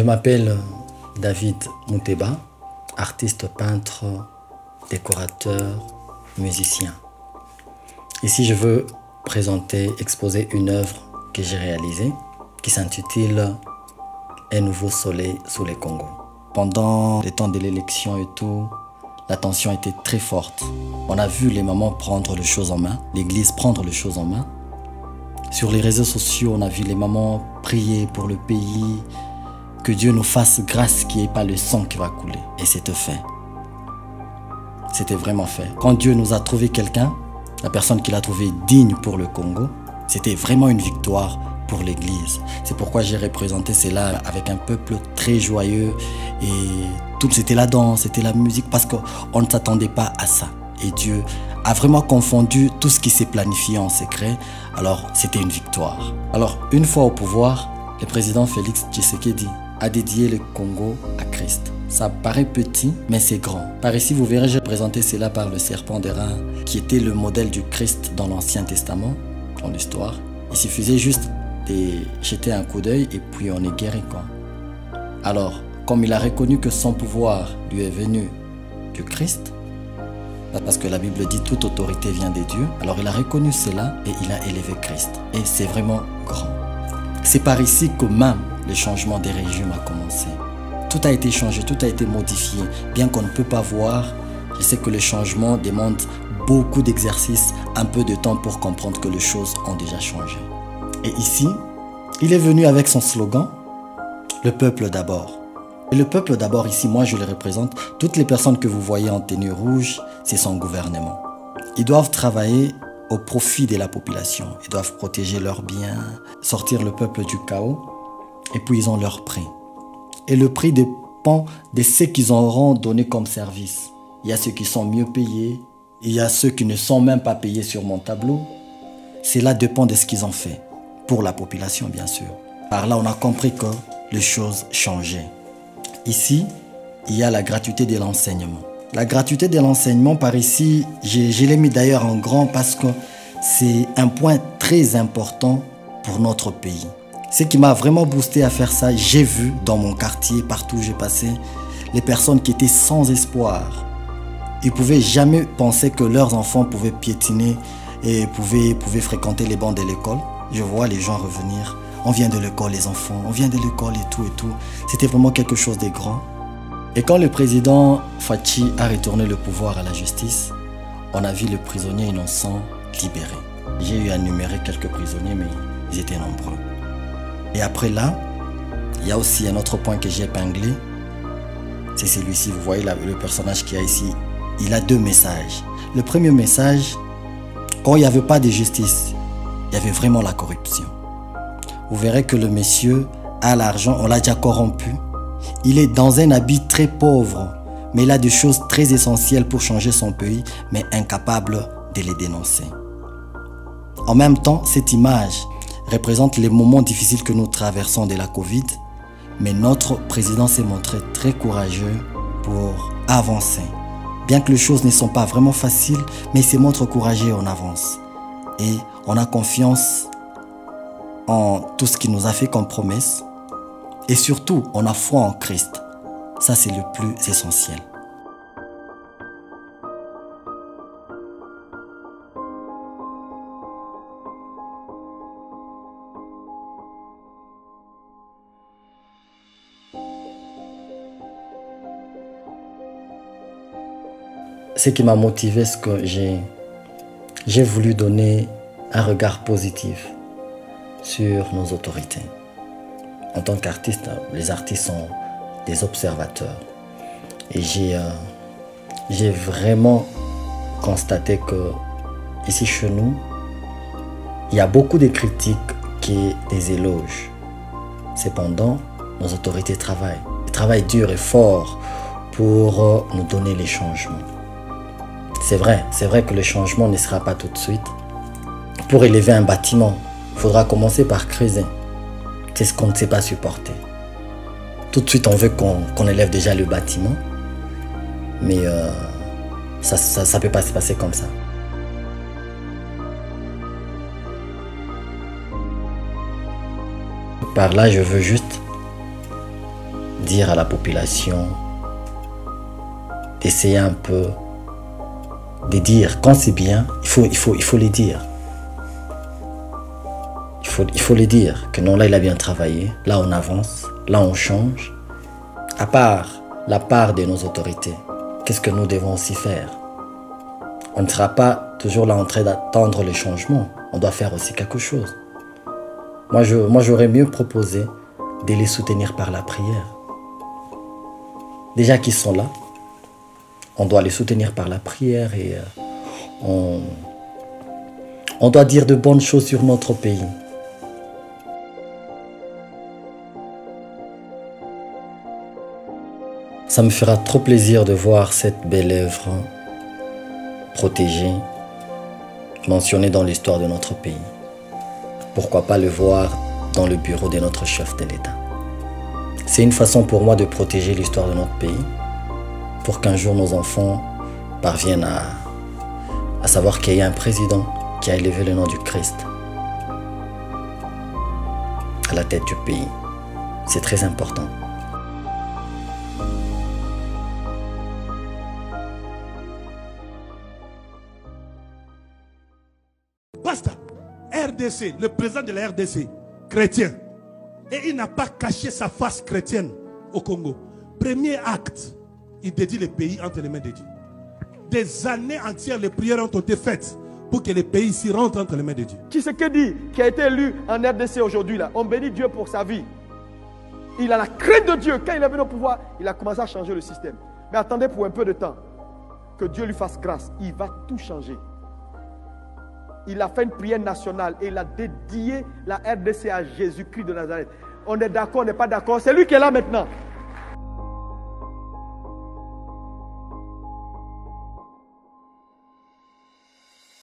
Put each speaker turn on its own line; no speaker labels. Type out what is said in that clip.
Je m'appelle David Mouteba, artiste peintre, décorateur, musicien. Ici, je veux exposer une œuvre que j'ai réalisée qui s'intitule Un nouveau soleil sous les Congos. Pendant les temps de l'élection et tout, la tension était très forte. On a vu les mamans prendre les choses en main, l'église prendre les choses en main. Sur les réseaux sociaux, on a vu les mamans prier pour le pays, que Dieu nous fasse grâce qu'il n'y ait pas le sang qui va couler. Et c'était fait. C'était vraiment fait. Quand Dieu nous a trouvé quelqu'un, la personne qu'il a trouvé digne pour le Congo, c'était vraiment une victoire pour l'église. C'est pourquoi j'ai représenté cela avec un peuple très joyeux et tout, c'était la danse, c'était la musique parce qu'on ne s'attendait pas à ça. Et Dieu a vraiment confondu tout ce qui s'est planifié en secret. Alors, c'était une victoire. Alors, une fois au pouvoir, le président Félix Tshisekedi a dédié le Congo à Christ. Ça paraît petit, mais c'est grand. Par ici, vous verrez, j'ai présenté cela par le serpent d'airain, qui était le modèle du Christ dans l'Ancien Testament, dans l'histoire. Il suffisait juste de jeter un coup d'œil et puis on est guéri, quoi. Alors, comme il a reconnu que son pouvoir lui est venu du Christ, parce que la Bible dit toute autorité vient des dieux, alors il a reconnu cela et il a élevé Christ. Et c'est vraiment grand. C'est par ici que même le changement des régimes a commencé. Tout a été changé, tout a été modifié. Bien qu'on ne peut pas voir, je sais que le changement demande beaucoup d'exercices, un peu de temps pour comprendre que les choses ont déjà changé. Et ici, il est venu avec son slogan, le peuple d'abord. Et le peuple d'abord ici, moi je le représente, toutes les personnes que vous voyez en tenue rouge, c'est son gouvernement. Ils doivent travailler au profit de la population. Ils doivent protéger leurs biens, sortir le peuple du chaos. Et puis ils ont leur prix. Et le prix dépend de ce qu'ils auront donné comme service. Il y a ceux qui sont mieux payés. Il y a ceux qui ne sont même pas payés sur mon tableau. Cela dépend de ce qu'ils ont fait. Pour la population, bien sûr. Par là, on a compris que les choses changeaient. Ici, il y a la gratuité de l'enseignement. La gratuité de l'enseignement, par ici, je l'ai mis d'ailleurs en grand parce que c'est un point très important pour notre pays. Ce qui m'a vraiment boosté à faire ça, j'ai vu dans mon quartier, partout où j'ai passé, les personnes qui étaient sans espoir. Ils ne pouvaient jamais penser que leurs enfants pouvaient piétiner et pouvaient fréquenter les bancs de l'école. Je vois les gens revenir. On vient de l'école, les enfants, on vient de l'école et tout et tout. C'était vraiment quelque chose de grand. Et quand le président Fachi a retourné le pouvoir à la justice, on a vu les prisonniers innocents libérés. J'ai eu à énumérer quelques prisonniers, mais ils étaient nombreux. Et après là, il y a aussi un autre point que j'ai épinglé. C'est celui-ci, vous voyez là, le personnage qu'il y a ici. Il a deux messages. Le premier message, quand il n'y avait pas de justice, il y avait vraiment la corruption. Vous verrez que le monsieur a l'argent, on l'a déjà corrompu. Il est dans un habit très pauvre, mais il a des choses très essentielles pour changer son pays, mais incapable de les dénoncer. En même temps, cette image représente les moments difficiles que nous traversons de la Covid, mais notre président s'est montré très courageux pour avancer. Bien que les choses ne sont pas vraiment faciles, mais il se montre courageux et on avance. Et on a confiance en tout ce qu'il nous a fait comme promesse. Et surtout, on a foi en Christ. Ça, c'est le plus essentiel. Ce qui m'a motivé, c'est que j'ai voulu donner un regard positif sur nos autorités. En tant qu'artiste, les artistes sont des observateurs. Et j'ai vraiment constaté que ici chez nous, il y a beaucoup de critiques et des éloges. Cependant, nos autorités travaillent. Ils travaillent dur et fort pour nous donner les changements. C'est vrai que le changement ne sera pas tout de suite. Pour élever un bâtiment, il faudra commencer par creuser. C'est ce qu'on ne sait pas supporter. Tout de suite, on veut qu'on élève déjà le bâtiment, mais ça ne peut pas se passer comme ça. Par là, je veux juste dire à la population d'essayer un peu de dire quand c'est bien, il faut les dire. Il faut les dire que non, là il a bien travaillé, là on avance, là on change. À part la part de nos autorités, qu'est-ce que nous devons aussi faire? On ne sera pas toujours là en train d'attendre les changements. On doit faire aussi quelque chose. Moi, j'aurais mieux proposé de les soutenir par la prière. Déjà qu'ils sont là, on doit les soutenir par la prière et on doit dire de bonnes choses sur notre pays. Ça me fera trop plaisir de voir cette belle œuvre protégée, mentionnée dans l'histoire de notre pays. Pourquoi pas le voir dans le bureau de notre chef de l'État. C'est une façon pour moi de protéger l'histoire de notre pays, pour qu'un jour nos enfants parviennent à savoir qu'il y a un président qui a élevé le nom du Christ à la tête du pays. C'est très important.
Basta. RDC, le président de la RDC, chrétien. Et il n'a pas caché sa face chrétienne au Congo. Premier acte, il dédie le pays entre les mains de Dieu. Des années entières, les prières ont été faites pour que le pays ici rentre entre les mains de Dieu.
Tshisekedi, qui a été élu en RDC aujourd'hui, on bénit Dieu pour sa vie. Il a la crainte de Dieu. Quand il est venu au pouvoir, il a commencé à changer le système. Mais attendez pour un peu de temps. Que Dieu lui fasse grâce. Il va tout changer. Il a fait une prière nationale et il a dédié la RDC à Jésus-Christ de Nazareth. On est d'accord, on n'est pas d'accord. C'est lui qui est là maintenant.